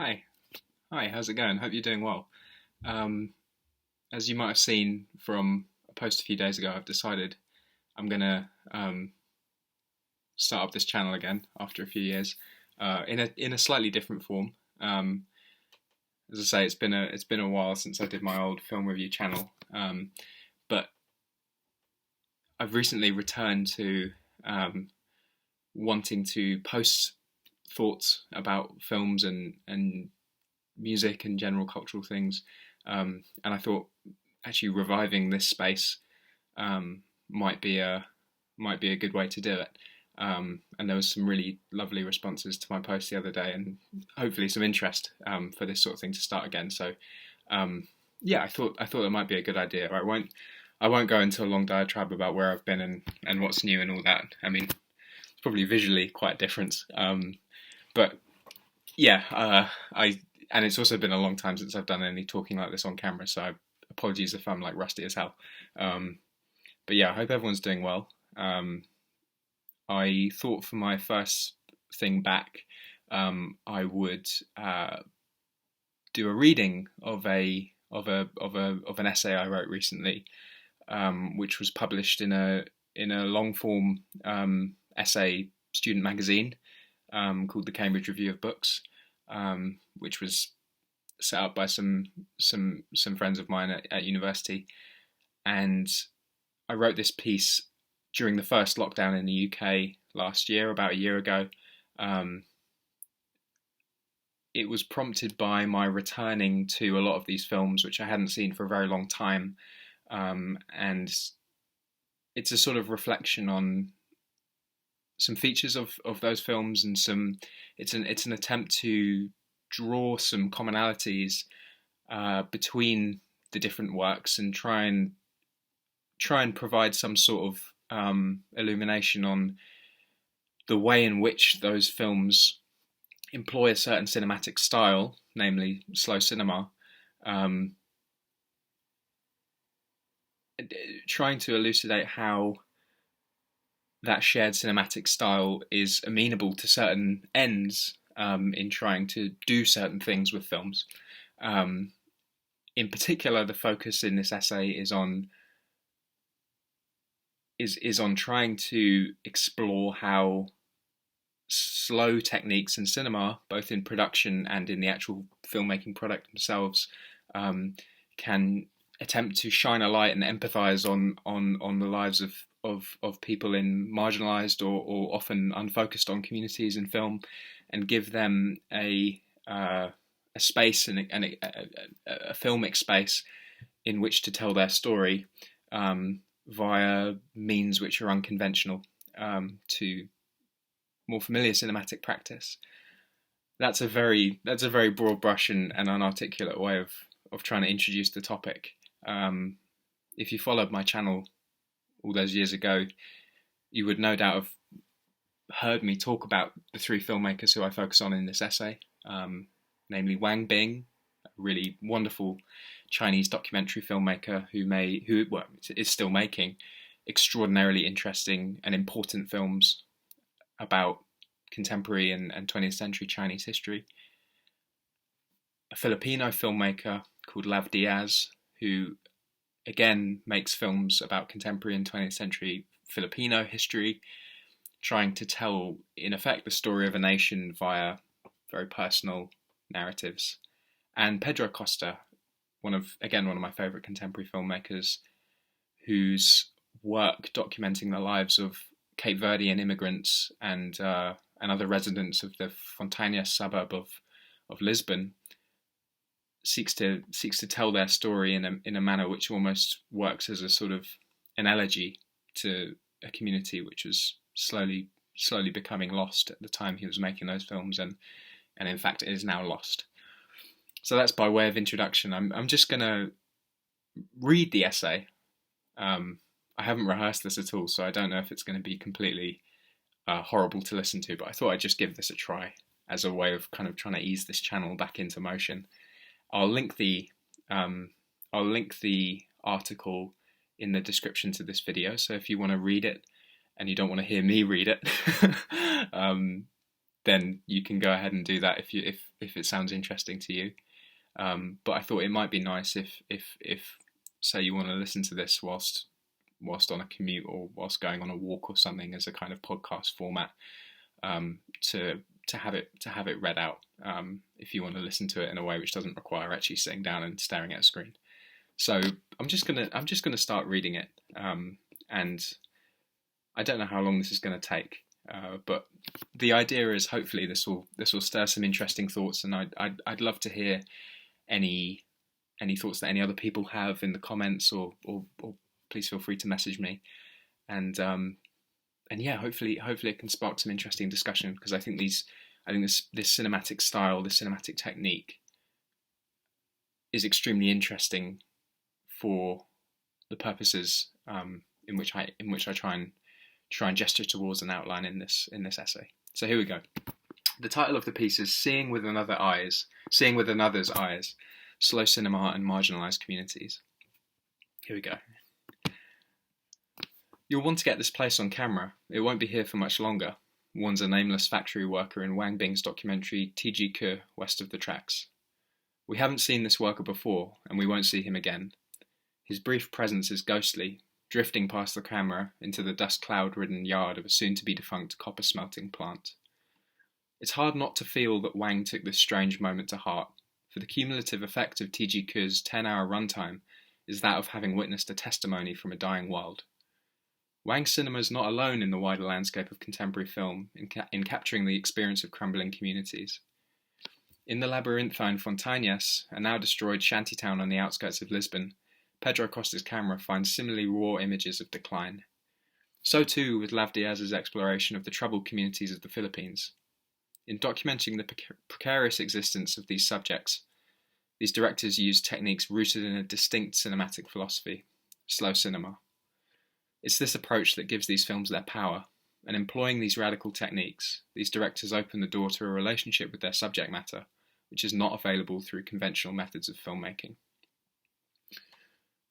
Hi, how's it going? Hope you're doing well. Um, as you might have seen from a post a few days ago, I've decided I'm gonna start up this channel again after a few years, in a slightly different form. As I say, it's been a while since I did my old film review channel, but I've recently returned to um, wanting to post thoughts about films and music and general cultural things. And I thought actually reviving this space um, might be a might be a good way to do it. And there was some really lovely responses to my post the other day, and hopefully some interest for this sort of thing to start again. So um, yeah, I thought it might be a good idea. I won't go into a long diatribe about where I've been and what's new and all that. I mean, it's probably visually quite a difference, but yeah, I and it's also been a long time since I've done any talking like this on camera, so apologies if I'm like rusty as hell. Um, but yeah, I hope everyone's doing well. Um, I thought for my first thing back, I would do a reading of an essay I wrote recently, which was published in a long form essay student magazine called the Cambridge Review of Books, which was set up by some friends of mine at university. And I wrote this piece during the first lockdown in the UK last year, about a year ago. Um, it was prompted by my returning to a lot of these films, which I hadn't seen for a very long time. And it's a sort of reflection on some features of those films, and it's an attempt to draw some commonalities between the different works and try and provide some sort of illumination on the way in which those films employ a certain cinematic style, namely slow cinema, um, trying to elucidate how that shared cinematic style is amenable to certain ends in trying to do certain things with films. Um, in particular, the focus in this essay is on trying to explore how slow techniques in cinema, both in production and in the actual filmmaking product themselves, can attempt to shine a light and empathize on the lives of people in marginalised or often unfocused on communities in film, and give them a space and a filmic space in which to tell their story via means which are unconventional to more familiar cinematic practice. That's a very broad brush and unarticulate way of trying to introduce the topic. If you followed my channel all those years ago, you would no doubt have heard me talk about the three filmmakers who I focus on in this essay, namely Wang Bing, a really wonderful Chinese documentary filmmaker who is still making extraordinarily interesting and important films about contemporary and 20th century Chinese history. A Filipino filmmaker called Lav Diaz, who again makes films about contemporary and 20th century Filipino history, trying to tell, in effect, the story of a nation via very personal narratives. And Pedro Costa, one of my favourite contemporary filmmakers, whose work documenting the lives of Cape Verdean immigrants and other residents of the Fontanhas suburb of Lisbon, seeks to tell their story in a manner which almost works as a sort of an elegy to a community which was slowly becoming lost at the time he was making those films, and in fact it is now lost. So that's by way of introduction. I'm just gonna read the essay. I haven't rehearsed this at all, so I don't know if it's going to be completely horrible to listen to, but I thought I'd just give this a try as a way of kind of trying to ease this channel back into motion. I'll link the article in the description to this video, so if you want to read it and you don't want to hear me read it, then you can go ahead and do that if it sounds interesting to you. But I thought it might be nice if say you want to listen to this whilst on a commute or whilst going on a walk or something as a kind of podcast format, to have it read out, if you want to listen to it in a way which doesn't require actually sitting down and staring at a screen. So I'm just gonna start reading it, and I don't know how long this is going to take, but the idea is hopefully this will stir some interesting thoughts, and I'd love to hear any thoughts that any other people have in the comments, or please feel free to message me, and yeah, hopefully it can spark some interesting discussion, because I think this cinematic style, this cinematic technique, is extremely interesting for the purposes in which I try and gesture towards an outline in this essay. So here we go. The title of the piece is Seeing with Another's Eyes, Slow Cinema and Marginalised Communities. Here we go. You'll want to get this place on camera. It won't be here for much longer, warns a nameless factory worker in Wang Bing's documentary T.G. Ke, West of the Tracks. We haven't seen this worker before, and we won't see him again. His brief presence is ghostly, drifting past the camera into the dust cloud-ridden yard of a soon-to-be-defunct copper-smelting plant. It's hard not to feel that Wang took this strange moment to heart, for the cumulative effect of T.G. Ke's 10-hour runtime is that of having witnessed a testimony from a dying world. Wang's cinema is not alone in the wider landscape of contemporary film in capturing the experience of crumbling communities. In the labyrinthine Fontainhas, a now destroyed shantytown on the outskirts of Lisbon, Pedro Costa's camera finds similarly raw images of decline. So too with Lav Diaz's exploration of the troubled communities of the Philippines. In documenting the precarious existence of these subjects, these directors used techniques rooted in a distinct cinematic philosophy, slow cinema. It's this approach that gives these films their power, and employing these radical techniques, these directors open the door to a relationship with their subject matter, which is not available through conventional methods of filmmaking.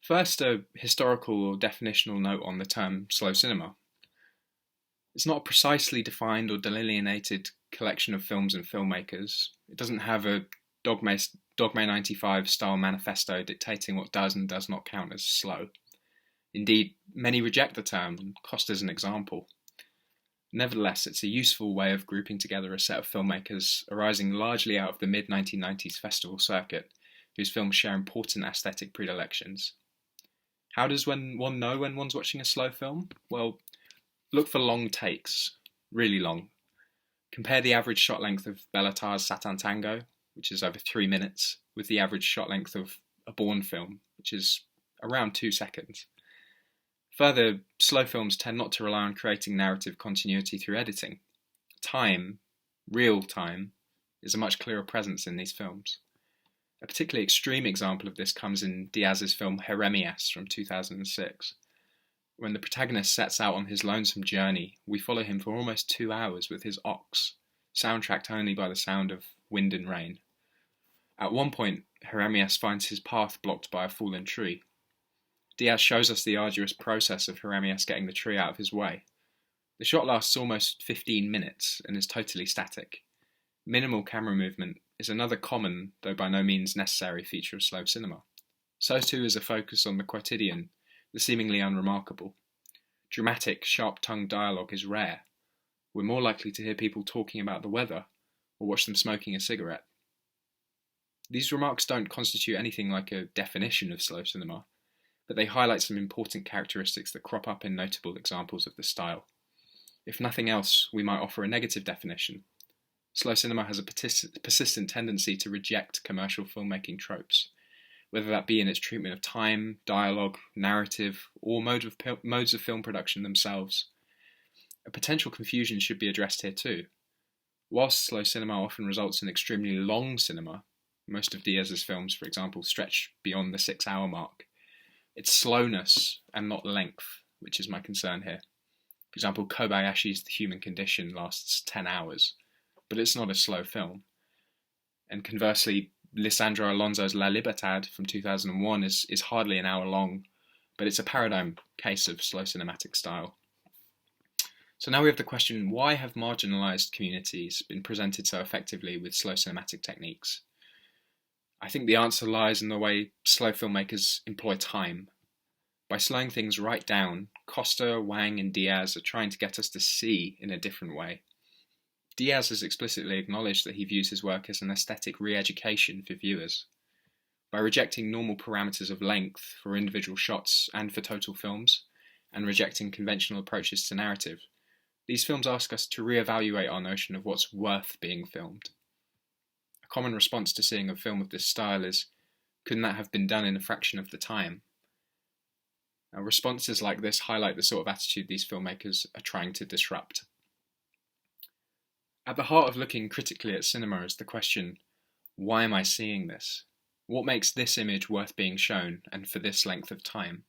First, a historical or definitional note on the term slow cinema. It's not a precisely defined or delineated collection of films and filmmakers. It doesn't have a Dogma 95 style manifesto dictating what does and does not count as slow. Indeed, many reject the term, and Costa's an example. Nevertheless, it's a useful way of grouping together a set of filmmakers arising largely out of the mid-1990s festival circuit, whose films share important aesthetic predilections. How does one know when one's watching a slow film? Well, look for long takes, really long. Compare the average shot length of Bellatar's Satan Tango, which is over 3 minutes, with the average shot length of a Bourne film, which is around 2 seconds. Further, slow films tend not to rely on creating narrative continuity through editing. Time, real time, is a much clearer presence in these films. A particularly extreme example of this comes in Diaz's film Jeremias from 2006. When the protagonist sets out on his lonesome journey, we follow him for almost 2 hours with his ox, soundtracked only by the sound of wind and rain. At one point, Jeremias finds his path blocked by a fallen tree. Diaz shows us the arduous process of Jeremias getting the tree out of his way. The shot lasts almost 15 minutes and is totally static. Minimal camera movement is another common, though by no means necessary, feature of slow cinema. So too is a focus on the quotidian, the seemingly unremarkable. Dramatic, sharp-tongued dialogue is rare. We're more likely to hear people talking about the weather or watch them smoking a cigarette. These remarks don't constitute anything like a definition of slow cinema, but they highlight some important characteristics that crop up in notable examples of the style. If nothing else, we might offer a negative definition. Slow cinema has a persistent tendency to reject commercial filmmaking tropes, whether that be in its treatment of time, dialogue, narrative, or modes of film production themselves. A potential confusion should be addressed here too. Whilst slow cinema often results in extremely long cinema, most of Diaz's films, for example, stretch beyond the 6-hour mark. It's slowness and not length, which is my concern here. For example, Kobayashi's The Human Condition lasts 10 hours, but it's not a slow film. And conversely, Lisandro Alonso's La Libertad from 2001 is hardly an hour long, but it's a paradigm case of slow cinematic style. So now we have the question, why have marginalised communities been presented so effectively with slow cinematic techniques? I think the answer lies in the way slow filmmakers employ time. By slowing things right down, Costa, Wang and Diaz are trying to get us to see in a different way. Diaz has explicitly acknowledged that he views his work as an aesthetic re-education for viewers. By rejecting normal parameters of length for individual shots and for total films, and rejecting conventional approaches to narrative, these films ask us to re-evaluate our notion of what's worth being filmed. A common response to seeing a film of this style is, couldn't that have been done in a fraction of the time? Now, responses like this highlight the sort of attitude these filmmakers are trying to disrupt. At the heart of looking critically at cinema is the question, why am I seeing this? What makes this image worth being shown, and for this length of time?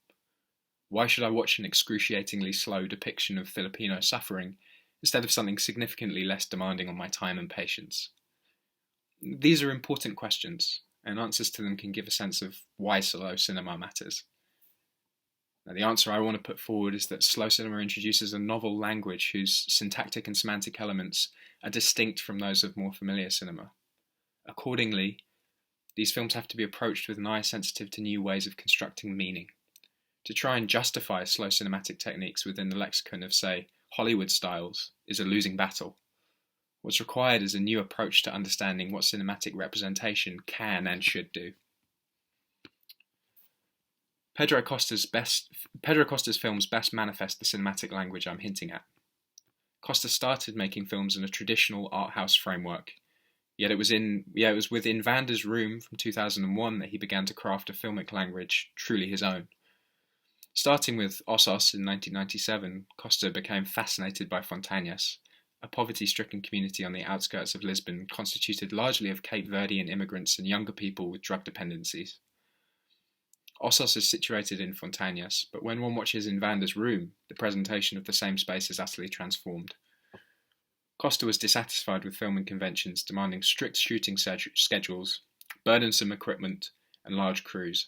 Why should I watch an excruciatingly slow depiction of Filipino suffering instead of something significantly less demanding on my time and patience? These are important questions, and answers to them can give a sense of why slow cinema matters. Now, the answer I want to put forward is that slow cinema introduces a novel language whose syntactic and semantic elements are distinct from those of more familiar cinema. Accordingly, these films have to be approached with an eye sensitive to new ways of constructing meaning. To try and justify slow cinematic techniques within the lexicon of, say, Hollywood styles is a losing battle. What's required is a new approach to understanding what cinematic representation can and should do. Pedro Costa's films best manifest the cinematic language I'm hinting at. Costa started making films in a traditional art house framework, yet it was within Vander's Room from 2001 that he began to craft a filmic language truly his own. Starting with Ossos in 1997, Costa became fascinated by Fontañas, a poverty-stricken community on the outskirts of Lisbon constituted largely of Cape Verdean immigrants and younger people with drug dependencies. Ossos is situated in Fontañas, but when one watches in Vander's Room, the presentation of the same space is utterly transformed. Costa was dissatisfied with filming conventions demanding strict shooting schedules, burdensome equipment, and large crews.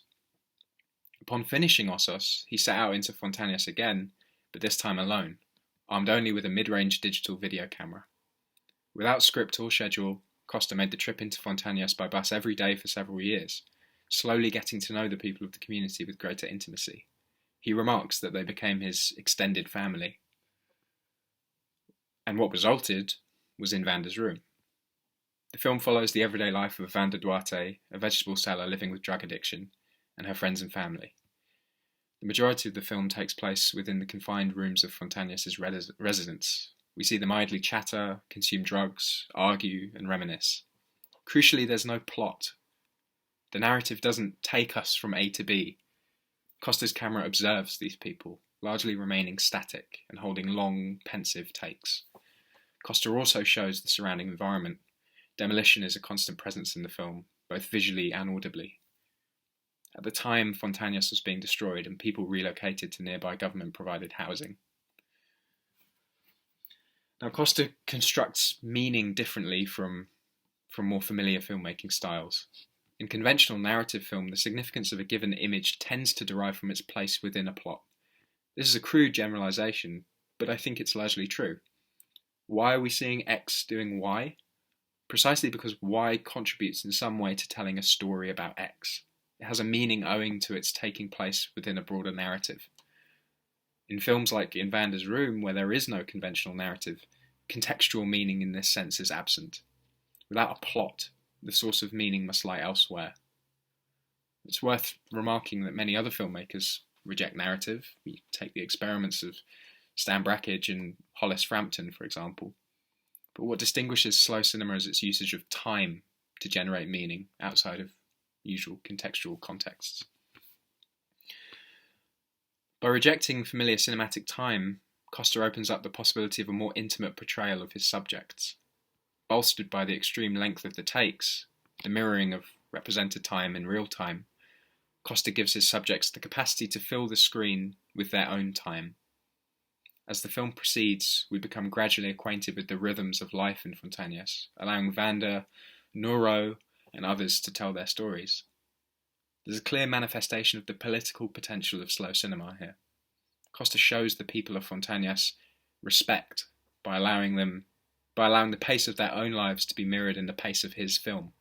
Upon finishing Ossos, he set out into Fontañas again, but this time alone, armed only with a mid-range digital video camera. Without script or schedule, Costa made the trip into Fontañas by bus every day for several years, slowly getting to know the people of the community with greater intimacy. He remarks that they became his extended family. And what resulted was in Vander's Room. The film follows the everyday life of Vander Duarte, a vegetable seller living with drug addiction, and her friends and family. The majority of the film takes place within the confined rooms of Fontañas' residence. We see them idly chatter, consume drugs, argue, and reminisce. Crucially, there's no plot. The narrative doesn't take us from A to B. Costa's camera observes these people, largely remaining static and holding long, pensive takes. Costa also shows the surrounding environment. Demolition is a constant presence in the film, both visually and audibly. At the time, Fontañas was being destroyed and people relocated to nearby government-provided housing. Now, Costa constructs meaning differently from more familiar filmmaking styles. In conventional narrative film, the significance of a given image tends to derive from its place within a plot. This is a crude generalization, but I think it's largely true. Why are we seeing X doing Y? Precisely because Y contributes in some way to telling a story about X. It has a meaning owing to its taking place within a broader narrative. In films like In Vander's Room, where there is no conventional narrative, contextual meaning in this sense is absent. Without a plot, the source of meaning must lie elsewhere. It's worth remarking that many other filmmakers reject narrative. We take the experiments of Stan Brakhage and Hollis Frampton, for example. But what distinguishes slow cinema is its usage of time to generate meaning outside of usual contextual contexts. By rejecting familiar cinematic time, Costa opens up the possibility of a more intimate portrayal of his subjects. Bolstered by the extreme length of the takes, the mirroring of represented time in real time, Costa gives his subjects the capacity to fill the screen with their own time. As the film proceeds, we become gradually acquainted with the rhythms of life in Fontañas, allowing Vander, Noro, and others to tell their stories. There's a clear manifestation of the political potential of slow cinema here. Costa shows the people of Fontañas respect by allowing the pace of their own lives to be mirrored in the pace of his film.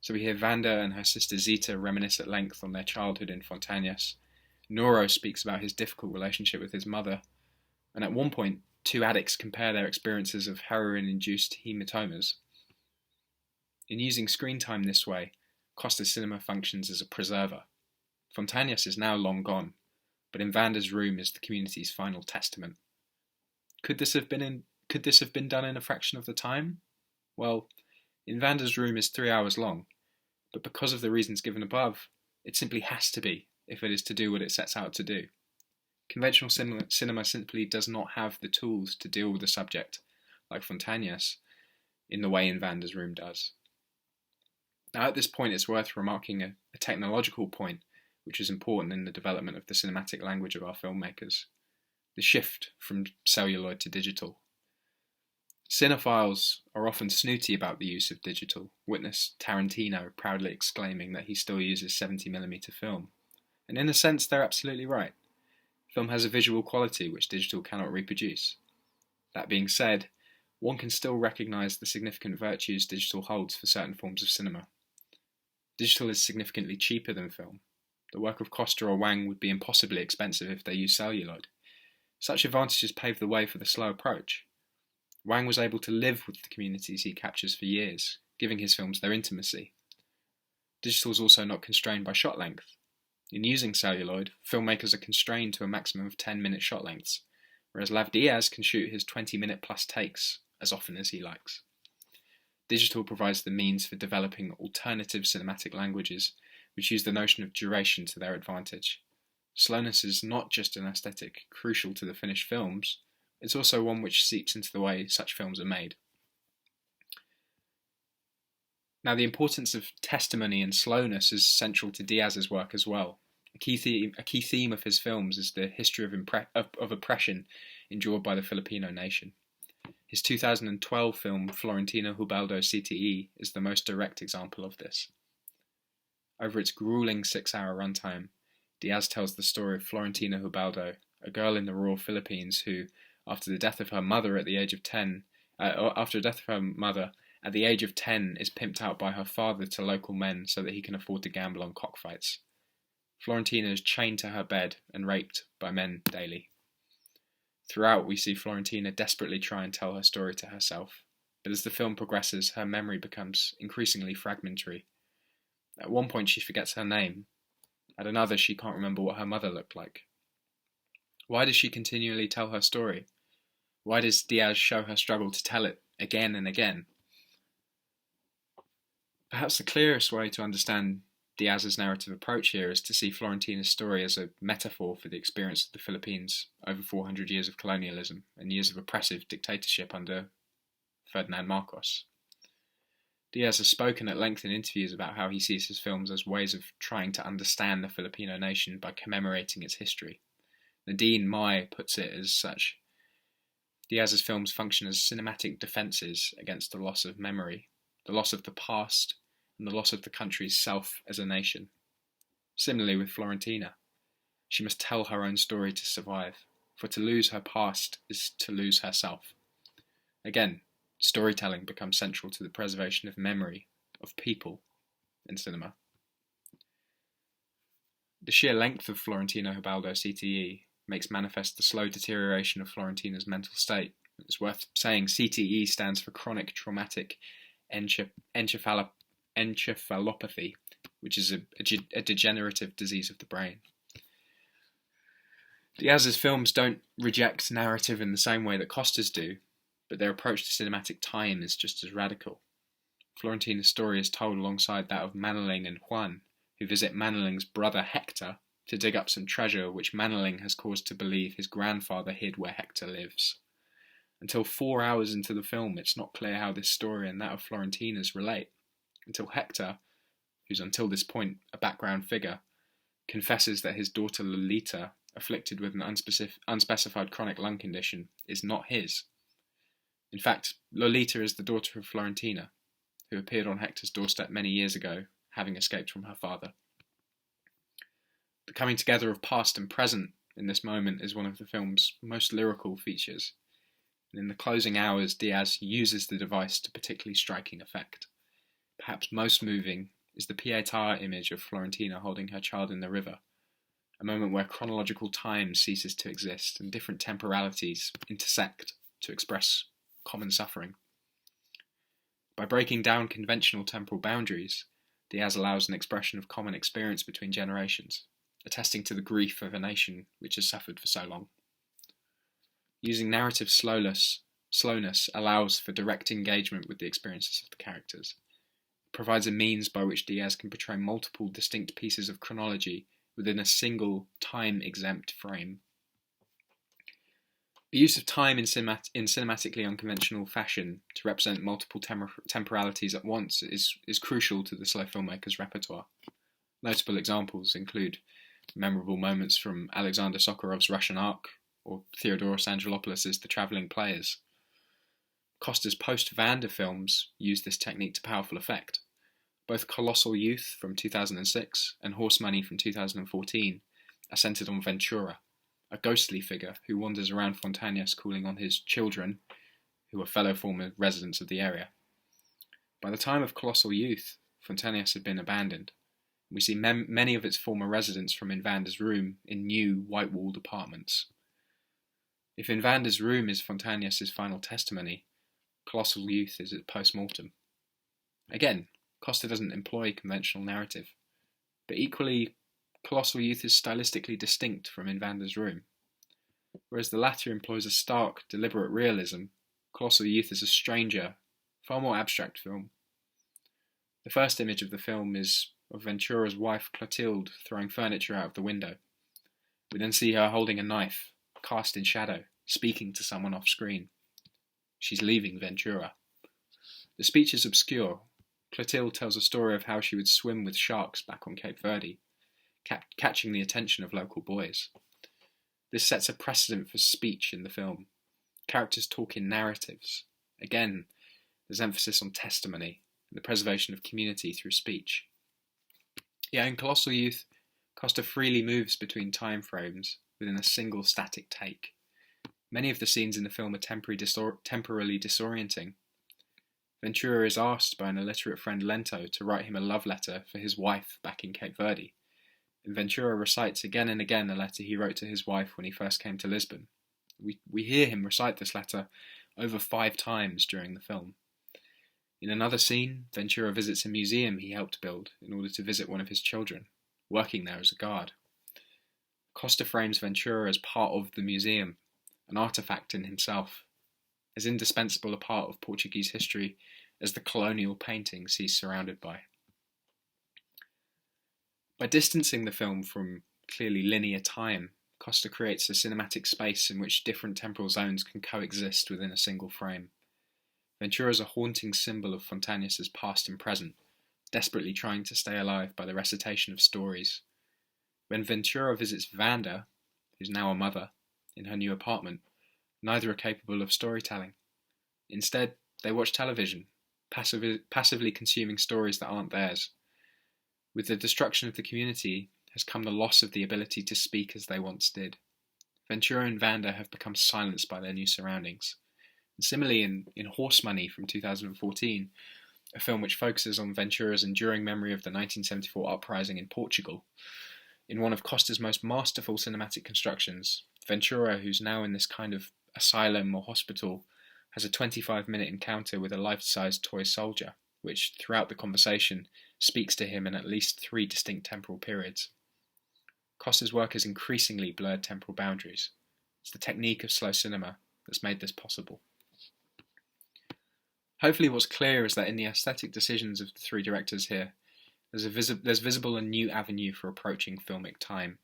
So we hear Vanda and her sister Zita reminisce at length on their childhood in Fontañas. Noro speaks about his difficult relationship with his mother, and at one point, two addicts compare their experiences of heroin-induced hematomas. In using screen time this way, Costa's cinema functions as a preserver. Fontañas is now long gone, but in Vanda's room is the community's final testament. Could this have been done in a fraction of the time? Well, in Vanda's room is 3 hours long, but because of the reasons given above, it simply has to be if it is to do what it sets out to do. Conventional cinema simply does not have the tools to deal with the subject, like Fontañas, in the way in Vanda's room does. Now at this point it's worth remarking a technological point which is important in the development of the cinematic language of our filmmakers: the shift from celluloid to digital. Cinephiles are often snooty about the use of digital, witness Tarantino proudly exclaiming that he still uses 70mm film. And in a sense, they're absolutely right. Film has a visual quality which digital cannot reproduce. That being said, one can still recognise the significant virtues digital holds for certain forms of cinema. Digital is significantly cheaper than film. The work of Costa or Wang would be impossibly expensive if they used celluloid. Such advantages pave the way for the slow approach. Wang was able to live with the communities he captures for years, giving his films their intimacy. Digital is also not constrained by shot length. In using celluloid, filmmakers are constrained to a maximum of 10-minute shot lengths, whereas Lav Diaz can shoot his 20-minute plus takes as often as he likes. Digital provides the means for developing alternative cinematic languages which use the notion of duration to their advantage. Slowness is not just an aesthetic crucial to the finished films, it's also one which seeps into the way such films are made. Now, the importance of testimony and slowness is central to Diaz's work as well. A key theme of his films is the history of oppression endured by the Filipino nation. His 2012 film Florentino Hubaldo CTE is the most direct example of this. Over its grueling 6-hour runtime, Diaz tells the story of Florentina Hubaldo, a girl in the rural Philippines who, after the death of her mother at the age of 10, at the age of 10 is pimped out by her father to local men so that he can afford to gamble on cockfights. Florentina is chained to her bed and raped by men daily. Throughout, we see Florentina desperately try and tell her story to herself, but as the film progresses, her memory becomes increasingly fragmentary. At one point, she forgets her name. At another, she can't remember what her mother looked like. Why does she continually tell her story? Why does Diaz show her struggle to tell it again and again? Perhaps the clearest way to understand Diaz's narrative approach here is to see Florentina's story as a metaphor for the experience of the Philippines over 400 years of colonialism and years of oppressive dictatorship under Ferdinand Marcos. Diaz has spoken at length in interviews about how he sees his films as ways of trying to understand the Filipino nation by commemorating its history. Nadine Mai puts it as such: Diaz's films function as cinematic defences against the loss of memory, the loss of the past, and the loss of the country's self as a nation. Similarly with Florentina, she must tell her own story to survive, for to lose her past is to lose herself. Again, storytelling becomes central to the preservation of memory, of people, in cinema. The sheer length of Florentino Hubaldo CTE makes manifest the slow deterioration of Florentina's mental state. It's worth saying CTE stands for chronic traumatic encephalopathy, which is a degenerative disease of the brain. Diaz's films don't reject narrative in the same way that Costa's do, but their approach to cinematic time is just as radical. Florentina's story is told alongside that of Mannerling and Juan, who visit Mannerling's brother Hector to dig up some treasure which Mannerling has caused to believe his grandfather hid where Hector lives. Until 4 hours into the film, it's not clear how this story and that of Florentina's relate, until Hector, who's until this point a background figure, confesses that his daughter Lolita, afflicted with an unspecified chronic lung condition, is not his. In fact, Lolita is the daughter of Florentina, who appeared on Hector's doorstep many years ago, having escaped from her father. The coming together of past and present in this moment is one of the film's most lyrical features. And in the closing hours, Diaz uses the device to particularly striking effect. Perhaps most moving is the Pietà image of Florentina holding her child in the river, a moment where chronological time ceases to exist and different temporalities intersect to express common suffering. By breaking down conventional temporal boundaries, Diaz allows an expression of common experience between generations, attesting to the grief of a nation which has suffered for so long. Using narrative slowness allows for direct engagement with the experiences of the characters. It provides a means by which Diaz can portray multiple distinct pieces of chronology within a single time-exempt frame. The use of time in cinematically unconventional fashion to represent multiple temporalities at once is crucial to the slow filmmaker's repertoire. Notable examples include memorable moments from Alexander Sokurov's Russian Ark or Theodoros Angelopoulos' The Travelling Players. Costa's post-Vanda films use this technique to powerful effect. Both Colossal Youth from 2006 and Horse Money from 2014 are centred on Ventura, a ghostly figure who wanders around Fontañas calling on his children, who are fellow former residents of the area. By the time of Colossal Youth, Fontañas had been abandoned. We see many of its former residents from Invander's Room in new, white-walled apartments. If Invander's Room is Fontañas' final testimony, Colossal Youth is its post-mortem. Again, Costa doesn't employ conventional narrative, but equally, Colossal Youth is stylistically distinct from Invander's Room. Whereas the latter employs a stark, deliberate realism, Colossal Youth is a stranger, far more abstract film. The first image of the film is of Ventura's wife Clotilde throwing furniture out of the window. We then see her holding a knife, cast in shadow, speaking to someone off screen. She's leaving Ventura. The speech is obscure. Clotilde tells a story of how she would swim with sharks back on Cape Verde, catching the attention of local boys. This sets a precedent for speech in the film. Characters talk in narratives. Again, there's emphasis on testimony and the preservation of community through speech. Yet in Colossal Youth, Costa freely moves between time frames within a single static take. Many of the scenes in the film are temporally disorienting. Ventura is asked by an illiterate friend Lento to write him a love letter for his wife back in Cape Verde. And Ventura recites again and again a letter he wrote to his wife when he first came to Lisbon. We hear him recite this letter over 5 times during the film. In another scene, Ventura visits a museum he helped build in order to visit one of his children, working there as a guard. Costa frames Ventura as part of the museum, an artifact in himself, as indispensable a part of Portuguese history as the colonial paintings he's surrounded by. By distancing the film from clearly linear time, Costa creates a cinematic space in which different temporal zones can coexist within a single frame. Ventura is a haunting symbol of Fontañas' past and present, desperately trying to stay alive by the recitation of stories. When Ventura visits Vanda, who's now a mother, in her new apartment, neither are capable of storytelling. Instead, they watch television, passively consuming stories that aren't theirs. With the destruction of the community has come the loss of the ability to speak as they once did. Ventura and Vanda have become silenced by their new surroundings. And similarly, in Horse Money from 2014, a film which focuses on Ventura's enduring memory of the 1974 uprising in Portugal, in one of Costa's most masterful cinematic constructions, Ventura, who's now in this kind of asylum or hospital, has a 25-minute encounter with a life-sized toy soldier, which, throughout the conversation, speaks to him in at least 3 distinct temporal periods. Costa's work has increasingly blurred temporal boundaries. It's the technique of slow cinema that's made this possible. Hopefully what's clear is that in the aesthetic decisions of the 3 directors here, there's visible a new avenue for approaching filmic time,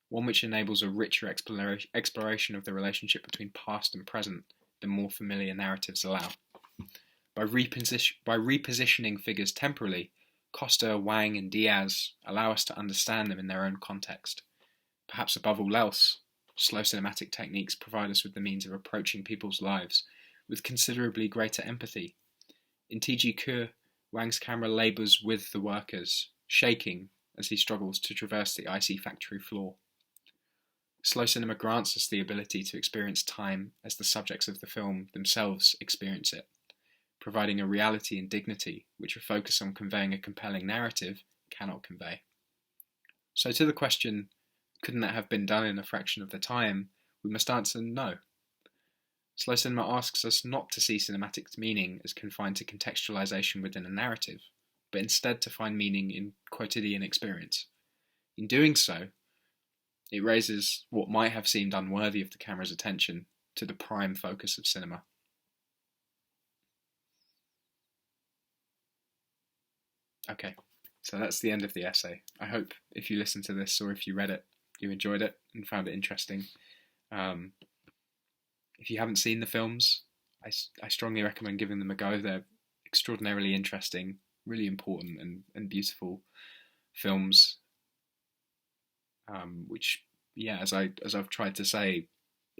one which enables a richer exploration of the relationship between past and present than more familiar narratives allow. By repositioning figures temporally, Costa, Wang and Diaz allow us to understand them in their own context. Perhaps above all else, slow cinematic techniques provide us with the means of approaching people's lives with considerably greater empathy. In T.G. Kerr, Wang's camera labours with the workers, shaking as he struggles to traverse the icy factory floor. Slow cinema grants us the ability to experience time as the subjects of the film themselves experience it, providing a reality and dignity which a focus on conveying a compelling narrative cannot convey. So to the question, couldn't that have been done in a fraction of the time, we must answer no. Slow cinema asks us not to see cinematic meaning as confined to contextualization within a narrative, but instead to find meaning in quotidian experience. In doing so, it raises what might have seemed unworthy of the camera's attention to the prime focus of cinema. Okay, so that's the end of the essay. I hope if you listened to this or if you read it, you enjoyed it and found it interesting. If you haven't seen the films, I strongly recommend giving them a go. They're extraordinarily interesting, really important and beautiful films, which, yeah, as I've tried to say,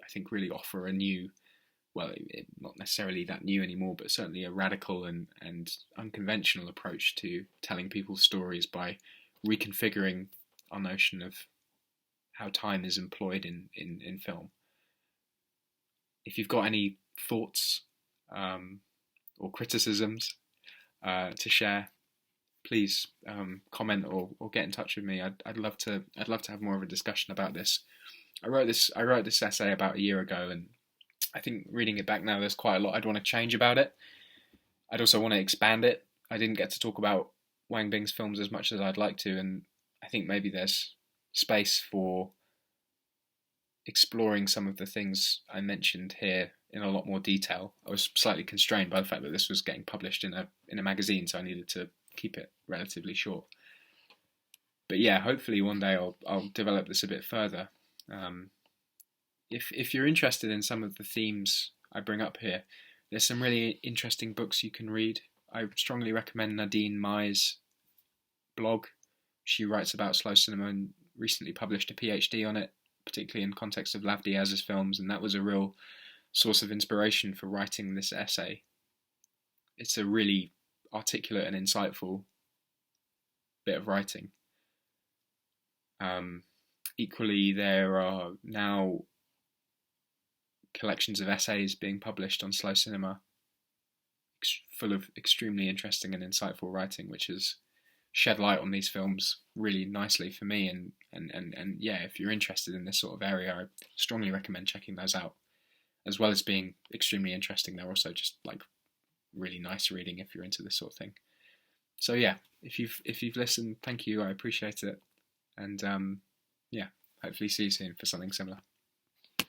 I think really offer a new, well, not necessarily that new anymore, but certainly a radical and unconventional approach to telling people's stories by reconfiguring our notion of how time is employed in film. If you've got any thoughts or criticisms to share, please comment or get in touch with me. I'd love to have more of a discussion about this. I wrote this essay about a year ago, and I think reading it back now, there's quite a lot I'd want to change about it. I'd also want to expand it. I didn't get to talk about Wang Bing's films as much as I'd like to, and I think maybe there's space for exploring some of the things I mentioned here in a lot more detail. I was slightly constrained by the fact that this was getting published in a magazine, so I needed to keep it relatively short. But yeah, hopefully one day I'll develop this a bit further. If you're interested in some of the themes I bring up here, there's some really interesting books you can read. I strongly recommend Nadine Mai's blog. She writes about slow cinema and recently published a PhD on it, particularly in context of Lav Diaz's films, and that was a real source of inspiration for writing this essay. It's a really articulate and insightful bit of writing. Equally, there are now collections of essays being published on slow cinema, full of extremely interesting and insightful writing, which has shed light on these films really nicely for me. And yeah, if you're interested in this sort of area, I strongly recommend checking those out. As well as being extremely interesting, they're also just like really nice reading if you're into this sort of thing. So yeah, if you've listened, thank you, I appreciate it. And yeah, hopefully see you soon for something similar.